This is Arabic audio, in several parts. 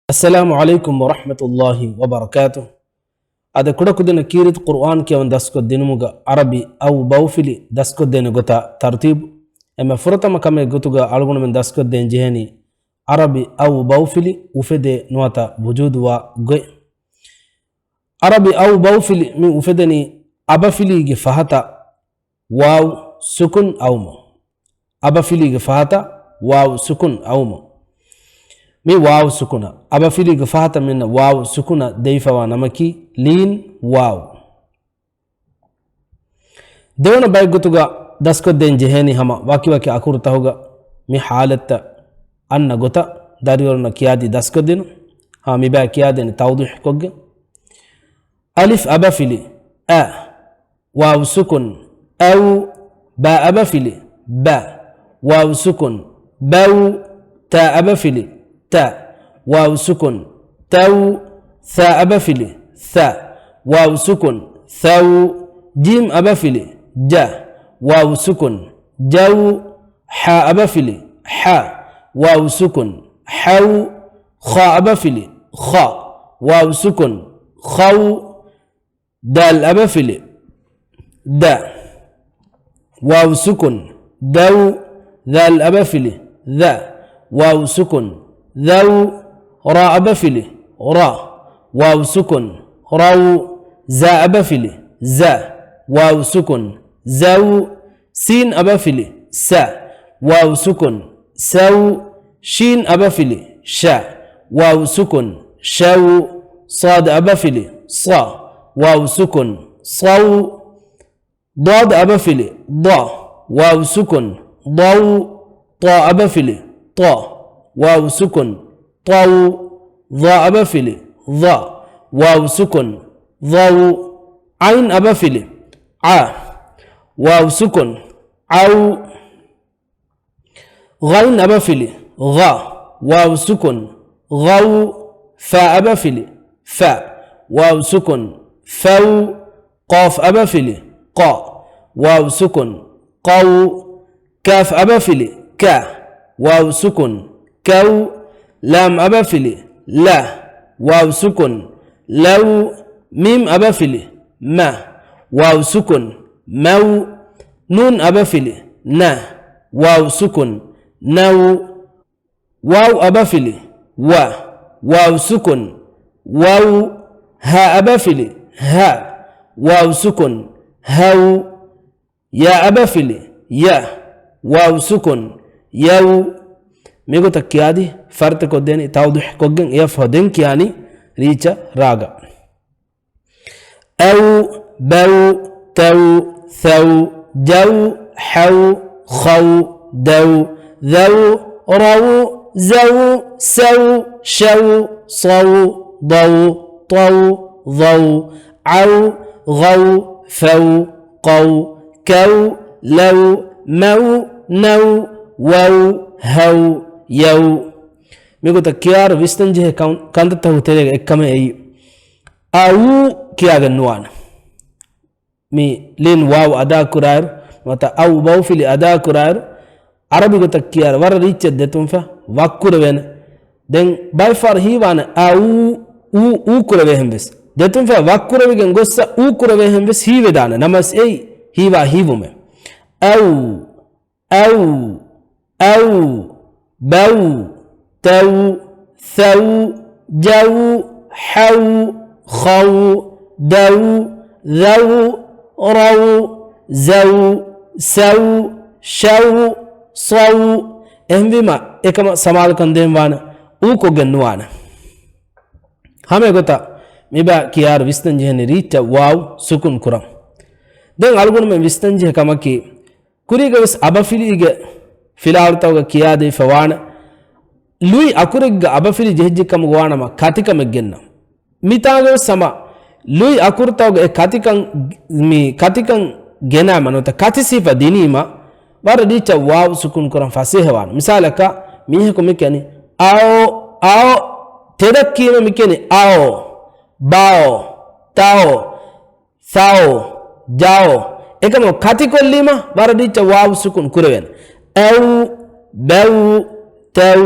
السلام عليكم ورحمة الله وبركاته. هذا كده كده كيرت قرآن كي وان دسكو دينموغا عربي أو باوفيلي دسكو دين غتا ترتيب أما فرطة ما كم غتوغا ألغون من دسكو دين جهني عربي أو باوفيلي وفدي نواتا وجود وغي عربي أو باوفيلي من وفدني أبافيلي جفهتا واو سكن أومو أبافيلي جفهتا واو سكن أومو mi waaw sukuna aba fili gafata min waaw sukuna deifa wa namaki lin waaw devana bay gotuga dasko den jeheni hama waki waki akurta hoga mi halatta anna gota dariyorna kiyadi dasko den ha mi ba kiyadi tawdih kogge alif aba fili a waaw sukun aw ba aba fili ba waaw sukun baw ta aba fili تا واو سكن تو ثاء أبفلي ثاء واو سكن ثو جيم أبفلي جا واو سكن جو حاء أبفلي حاء واو سكن حو خاء أبفلي خاء واو سكن خو دال أبفلي دا واو سكن دو ذال أبفلي ذا واو سكن ذو راء بفلي را واو سكن رو زاء بفلي زا واو سكن زو سين أبفلي سا واو سكن سو شين أبفلي شا واو سكن شو صاد أبفلي صا واو سكن صو ضاد أبفلي ضا واو سكن ضو طا أبفلي طا واو سكن طو ضاء أبفلي ضا واو سكن ضو عين أبفلي ع واو سكن عو غين أبفلي غا واو سكن غو فاء أبفلي فاء واو سكن فو قاف أبفلي قا واو سكن قو كاف أبفلي كا واو سكن كو لام أبفلي لا واو سكن لو ميم أبفلي ما واو سكن مو نون أبفلي نا واو سكن نو واو أبفلي واو سكن واو ها أبفلي ها واو سكن هو يا أبفلي يا واو سكن يو ميغو تكيادي فرت كودين توضح كوجن يفهدن كياني ريچا راغا او بو تو ثو جو حو خو دو ذو رو زو سو شو صو ضو طو ضو عو غو فو قو كو لو مو نو وو هو يو ميغو تكيار ويستنجه كانت تهوتيري اكما اي او كياغ نوان مي لين واو ادا كرار متا او باو في ادا كرار عربي غو تكيار ور ريچ دتم فا واكور وين دين باي فار هي وان او كور وهم بس دتم فا واكور وين غوسا او كور وهم بس هي ودان نمس اي هي وا هي وم او بو تو ثو جو حو خو دو ذو رو زو سو شو صو بما اكما سمال كندين وانا اوكو جنوانا همه غتا ميبا كيار ويستنجه ريتا واو سكون كرام دين الگون من ويستنجه كما كي كوريغوس ابافيليغ فيلارتوغ كيادي فوانا لوي أكورج أبافيلي جهجي كم غوانا ما كاتيكا مجنّا ميتاغو سما لوي أكورتوغ كاتيكا جنا منو تا كاتيسيفا ديني ما وارديتا واو سكون كرام فاسيه وان مثالك ميهكو ميكاني أو تدكيما ميكاني أو باو تاو ثاو جاو إكامو كاتيكو ليما وارديتا واو سكون كروين أو بو تو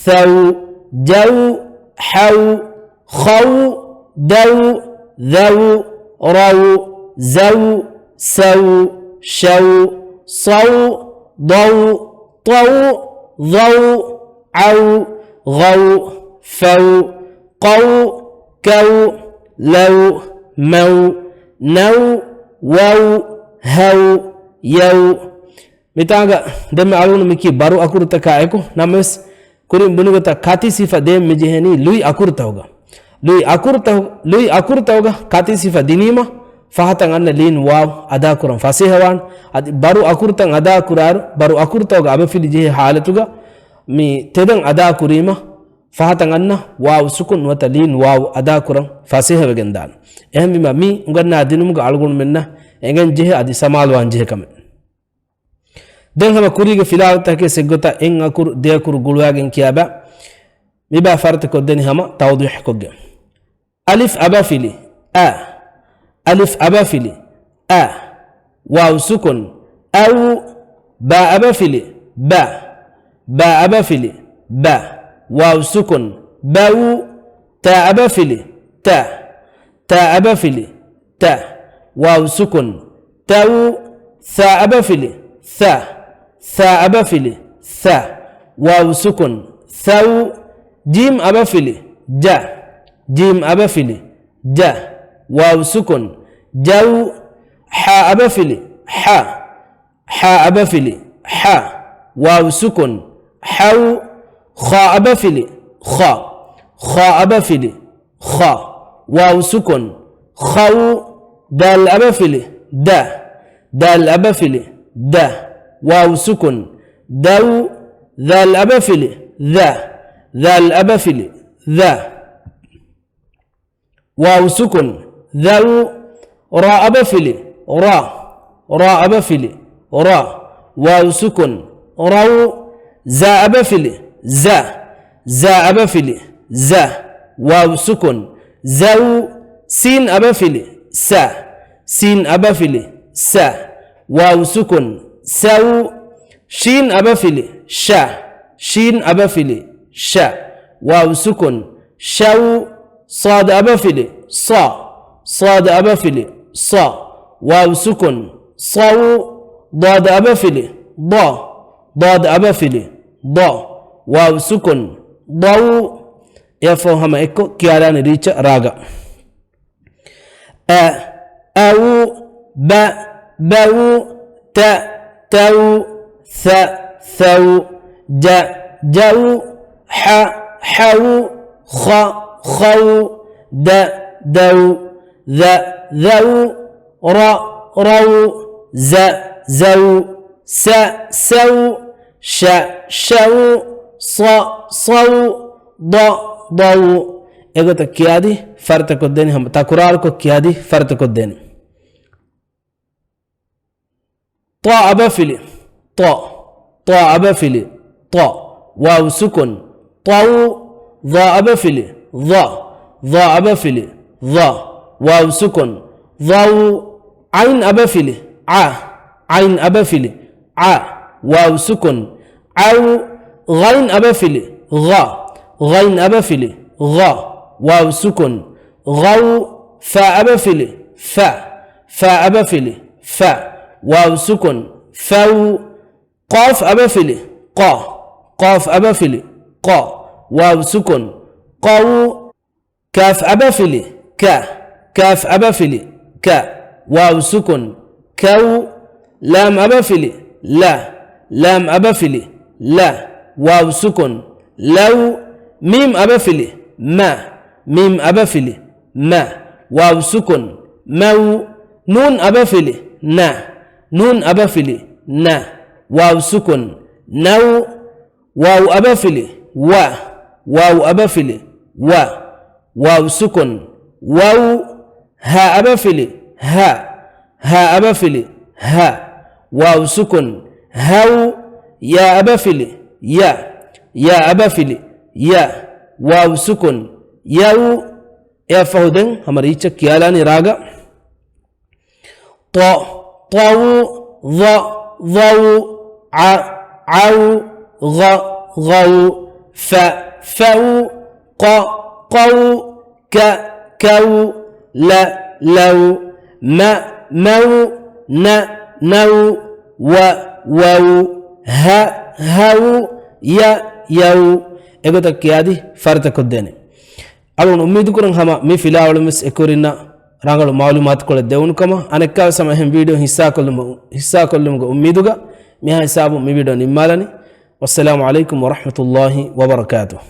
ثو جو حو خو دو ذو رو زو سو شو صو ضو طو ضو عو غو فو قو كو لو مو نو وو هو يو متاغا دم علون مكي بارو اكور تكايكو نمس كورين بنوغتا كاتي صفه دم مجهني لوي اكور توغا لوي اكور توغا كاتي صفه دينيما فهتن ان لين واو ادا كورن فاسيهوان بارو اكور تن ادا كورار بارو اكور توغا ابفيل جه حالتوغا مي تدن ادا كوريما فهتن ان واو سكون وتلين واو ادا كورن فاسيهوغندان اهم بما مي غنا دينمغا الغون مننا engen jehe adi samalwan jehe kame den hama kuriga filawta ke segota en akur de akur gulwagen kiyaba miba farta ko den hama tawdih ko ge alif abafili a alif abafili a waw sukun aw ba abafili ba abafili ba waw sukun baw ta abafili ta abafili ta واو سكن تاو ثا أبفلي ثا أبفلي ثا واو سكن ثو جيم أبفلي جا جيم أبفلي جا واو سكن جو حا أبفلي حا أبفلي حا واو سكن حو خا أبفلي خا أبفلي خا واو سكن خو دال أبفلي دال أبفلي دا واو سكن دو ذال أبفلي ذال أبفلي ذا واو سكن ذو را أبفلي را أبفلي را واو سكن رو زا أبفلي زا أبفلي زا واو سكن زو سين أبفلي سين أبفلي سا واو سكن سو شين أبفلي شين أبفلي شا واو سكن شو صاد أبفلي صاد أبفلي صا واو سكن صو ضاد أبفلي ضاد أبفلي ضا واو سكن ضو يفهم إكو كياران ريتش راغا أو بو تاو ثو جو حو خو دو ذو رو زو سو شو صو ضو एगोता किया दी फर्त को देनी हम तकुरार को किया दी फर्त को देनी तो अबफिली तो अबफिली तो वाव सुकुन तो ضا अबफिली ضا अबफिली ضا वाव सुकुन ضو عين अबफिली عين अबफिली واو سكن عو غين أبفلي غين أبفلي واو سكن غو فا أبفلي فا أبفلي واو سكن فو قاف أبفلي قاف أبفلي واو سكن قو كاف أبفلي كاف أبفلي واو سكن كو لام أبفلي لام أبفلي واو سكن لو ميم أبفلي ميم أبفلي واو سكن مو نون أبفلي نون أبفلي واو سكن نو واو أبفلي واو أبفلي واو سكن واو ها أبفلي ها أبفلي واو سكن هو يا أبفلي يا أبفلي واو سكن يو يا فهدن हमारी इच्छा क्या लाने रागा طو ضو عو غو فو قو ك كو ل لو م مو ن نو و وو ه هو ي يو اگوتا کیادی فرت ಕೊದ್ದೇನೆ ಅವನು ಉಮ್ಮೀದ್ ಕುರಂ ಹಮ ಮಿ ಫಿಲಾವಳು ಮಿಸ್ ಎಕುರಿನ ರಂಗಳು ಮಾಲೂಮಾತ್ ಕೊಳೆ ದೇವನು ಕಮ ಅನೆಕ್ಕಾವ ಸಮಯ ಹೆಂ ವಿಡಿಯೋ ಹಿಸ್ಸಾ ಕೊಲ್ಲುಮುಗ ಉಮ್ಮೀದುಗ ಮಿಹ ಹಿಸಾಬು ಮಿ ವಿಡಿಯೋ ನಿಮ್ಮಾಲನಿ ವಸ್ಸಲಾಮು ಅಲೈಕುಂ ವರಹಮತುಲ್ಲಾಹಿ ವಬರಕಾತುಹು.